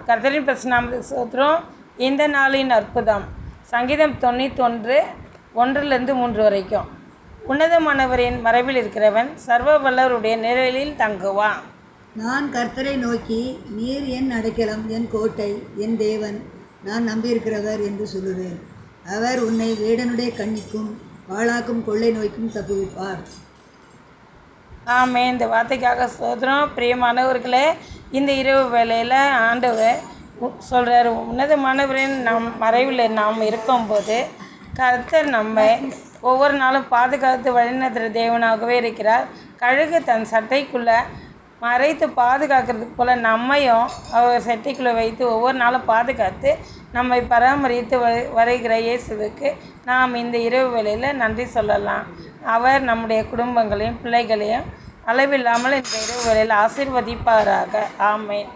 கர்த்தரின் பிரசனாமத்துக்கு ஸ்தோத்திரம். இந்த நாளின் அற்புதம் சங்கீதம் 91 1-3 வரைக்கும். உன்னதமானவரின் மறைவில் இருக்கிறவன் சர்வ வல்லவருடைய நிழலில் தங்குவான். நான் கர்த்தரை நோக்கி, நீர் என் அடைக்கலம், என் கோட்டை, என் தேவன், நான் நம்பியிருக்கிறவர் என்று சொல்லுவேன். அவர் உன்னை வேடனுடைய கண்ணிக்கும் வாளாக்கும் கொள்ளை நோய்க்கும் தப்புவிப்பார். இந்த வார்த்தைக்காக ஸ்தோத்திரம். பிரியமானவர்களே, இந்த இரவு வேளையில் ஆண்டவர் சொல்கிறார், உன்னதமானவரின் மறைவில் நாம் இருக்கும்போது கர்த்தர் நம்ம ஒவ்வொரு நாளும் பாதுகாத்து வழிநடத்துகிற தேவனாகவே இருக்கிறார். கழுகு தன் சட்டைக்குள்ளே மறைத்து பாதுகாக்கிறதுக்கு போல் நம்மையும் அவர் சட்டைக்குள்ளே வைத்து ஒவ்வொரு நாளும் பாதுகாத்து நம்மை பராமரித்து வருகிற இயேசுவுக்கு நாம் இந்த இரவு வேளையில் நன்றி சொல்லலாம். அவர் நம்முடைய குடும்பங்களையும் பிள்ளைகளையும் அளவில்லாமல் இந்த இரவு வேளையில் ஆசீர்வதிப்பாராக. ஆமென்.